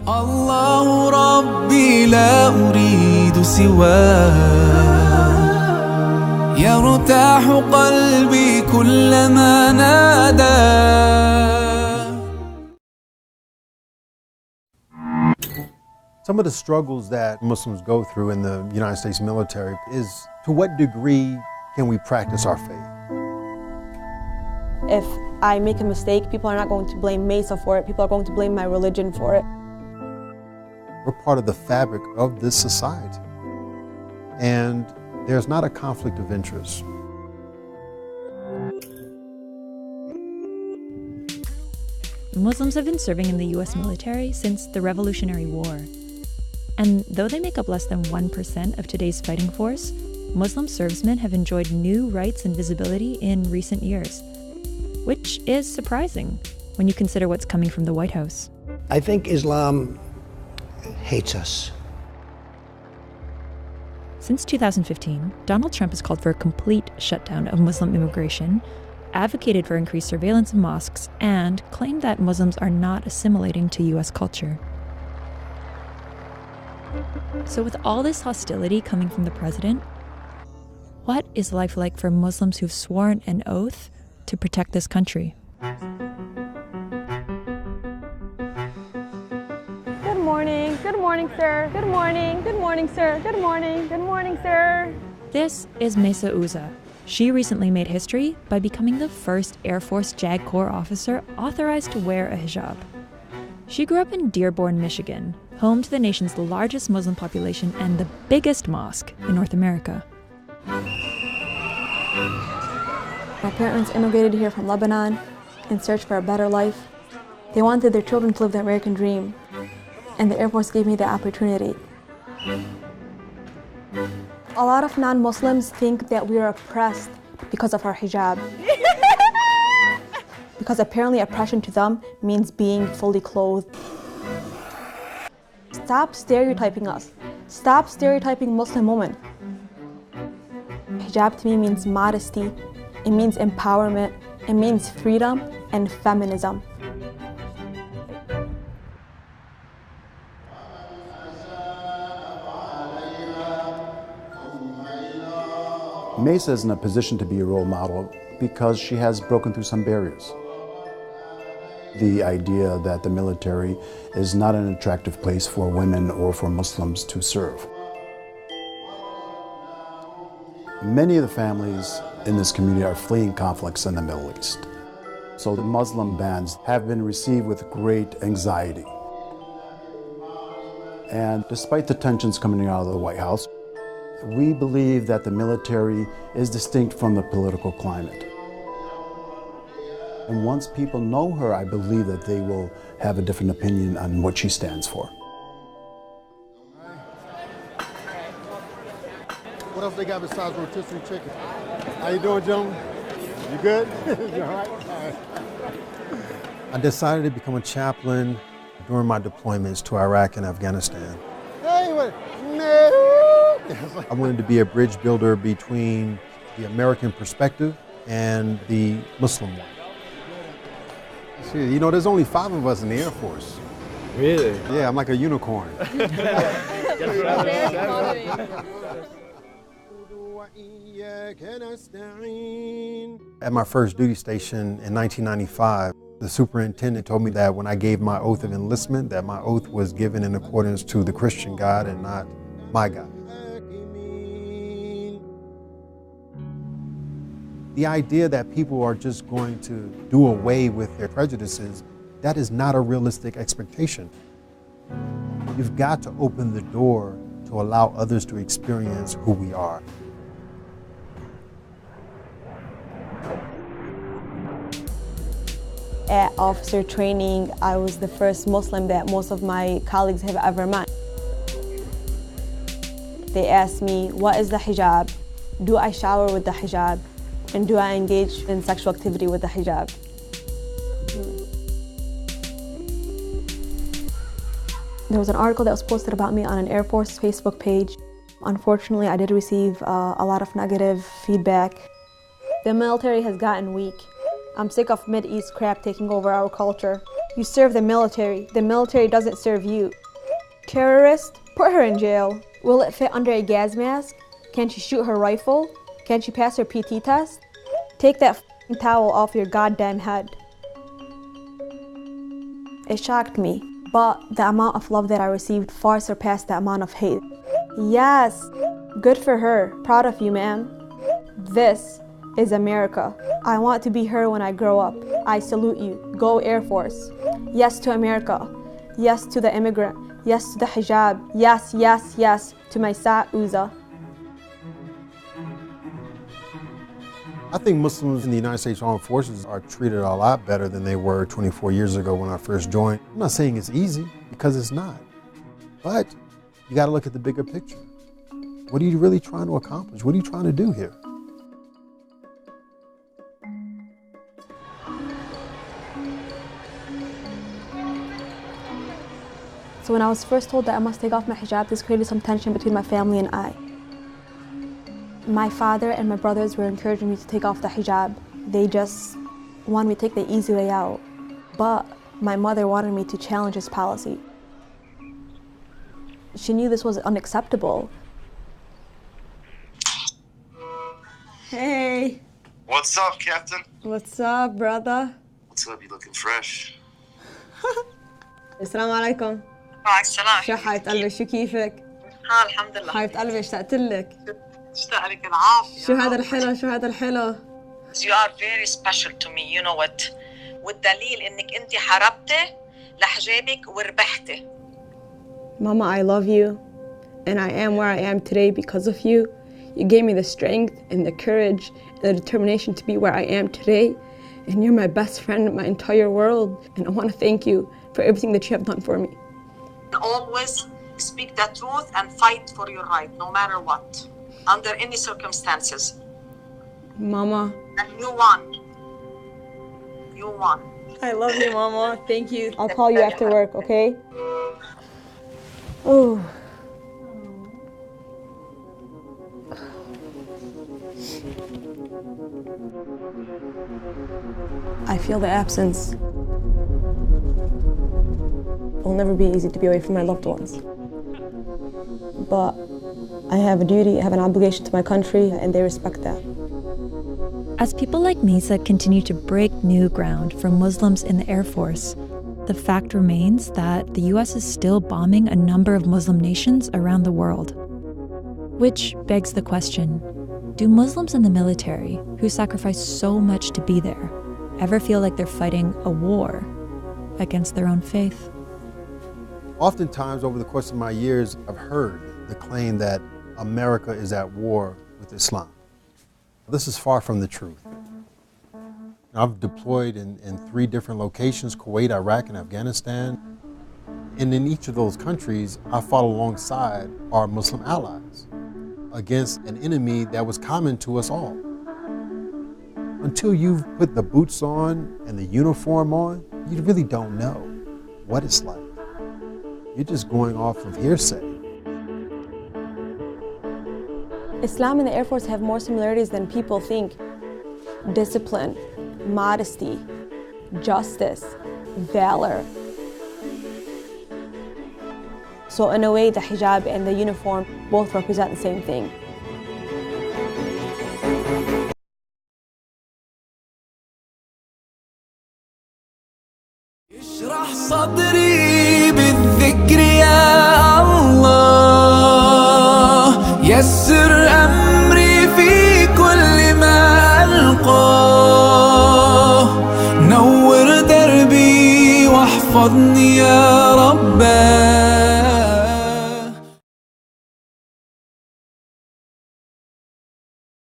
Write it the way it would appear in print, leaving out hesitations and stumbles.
الله ربي لا أريد سواه يرتاح قلبي كلما نادى. Some of the struggles that Muslims go through in the United States military is to what degree can we practice our faith? If I make a mistake, people are not going to blame Mesa for it. People are going to blame my religion for it. We're part of the fabric of this society. And there's not a conflict of interest. Muslims have been serving in the U.S. military since the Revolutionary War. And though they make up less than 1% of today's fighting force, Muslim servicemen have enjoyed new rights and visibility in recent years, which is surprising when you consider what's coming from the White House. I think Islam hates us. Since 2015, Donald Trump has called for a complete shutdown of Muslim immigration, advocated for increased surveillance of mosques, and claimed that Muslims are not assimilating to U.S. culture. So with all this hostility coming from the president, what is life like for Muslims who've sworn an oath to protect this country? Good morning, sir. Good morning, sir. Good morning, sir. This is Mesa Uza. She recently made history by becoming the first Air Force JAG Corps officer authorized to wear a hijab. She grew up in Dearborn, Michigan, home to the nation's largest Muslim population and the biggest mosque in North America. My parents immigrated here from Lebanon in search for a better life. They wanted their children to live the American dream, and the Air Force gave me the opportunity. A lot of non-Muslims think that we are oppressed because of our hijab. Because apparently oppression to them means being fully clothed. Stop stereotyping us. Stop stereotyping Muslim women. Hijab to me means modesty, it means empowerment, it means freedom and feminism. Mesa is in a position to be a role model because she has broken through some barriers. The idea that the military is not an attractive place for women or for Muslims to serve. Many of the families in this community are fleeing conflicts in the Middle East. So the Muslim bans have been received with great anxiety. And despite the tensions coming out of the White House, we believe that the military is distinct from the political climate. And once people know her, I believe that they will have a different opinion on what she stands for. What else they got besides rotisserie chicken? How you doing, gentlemen? You good? You all right? All right. I decided to become a chaplain during my deployments to Iraq and Afghanistan. Hey, what? No. I wanted to be a bridge builder between the American perspective and the Muslim one. You know, there's only 5 of us in the Air Force. Really? Yeah, I'm like a unicorn. At my first duty station in 1995, the superintendent told me that when I gave my oath of enlistment, that my oath was given in accordance to the Christian God and not my God. The idea that people are just going to do away with their prejudices, that is not a realistic expectation. You've got to open the door to allow others to experience who we are. At officer training, I was the first Muslim that most of my colleagues have ever met. They asked me, what is the hijab? Do I shower with the hijab? And do I engage in sexual activity with the hijab? There was an article that was posted about me on an Air Force Facebook page. Unfortunately, I did receive a lot of negative feedback. The military has gotten weak. I'm sick of Mideast crap taking over our culture. You serve the military. The military doesn't serve you. Terrorist, put her in jail. Will it fit under a gas mask? Can she shoot her rifle? Can she pass her PT test? Take that towel off your goddamn head. It shocked me, but the amount of love that I received far surpassed the amount of hate. Yes, good for her. Proud of you, ma'am. This is America. I want to be her when I grow up. I salute you. Go Air Force. Yes to America. Yes to the immigrant. Yes to the hijab. Yes, yes, yes to my Uza. I think Muslims in the United States Armed Forces are treated a lot better than they were 24 years ago when I first joined. I'm not saying it's easy, because it's not. But you got to look at the bigger picture. What are you really trying to accomplish? What are you trying to do here? So when I was first told that I must take off my hijab, this created some tension between my family and I. My father and my brothers were encouraging me to take off the hijab. They just wanted me to take the easy way out. But my mother wanted me to challenge this policy. She knew this was unacceptable. Hey. What's up, Captain? What's up, brother? What's up? You looking fresh? السلام عليكم. وعليكم السلام. شو حبيبة قلبي، شو كيفك؟ الحمد لله. حبيبة قلبي اشتقت لك. اشتاق لك العافية. شو هذا الحلو، شو هذا الحلو. You are very special to me, you know what? والدليل انك انت حاربتي لحجابك وربحتي. Mama, I love you, and I am where I am today because of you. You gave me the strength and the courage and the determination to be where I am today. And you're my best friend in my entire world. And I want to thank you for everything that you have done for me. Always speak the truth and fight for your right, no matter what, under any circumstances. Mama. And you won. You won. I love you, Mama. Thank you. I'll call you after work, okay? Oh. I feel the absence. It will never be easy to be away from my loved ones. But I have a duty, I have an obligation to my country, and they respect that. As people like Mesa continue to break new ground for Muslims in the Air Force, the fact remains that the US is still bombing a number of Muslim nations around the world. Which begs the question, do Muslims in the military, who sacrifice so much to be there, ever feel like they're fighting a war against their own faith? Oftentimes over the course of my years, I've heard the claim that America is at war with Islam. This is far from the truth. I've deployed in 3 different locations, Kuwait, Iraq, and Afghanistan. And in each of those countries, I fought alongside our Muslim allies against an enemy that was common to us all. Until you've put the boots on and the uniform on, you really don't know what it's like. You're just going off of hearsay. Islam and the Air Force have more similarities than people think. Discipline, modesty, justice, valor. So in a way, the hijab and the uniform both represent the same thing. اشرح صدري بالذكر يا الله يسر أمري في كل ما ألقاه نور دربي واحفظني يا ربال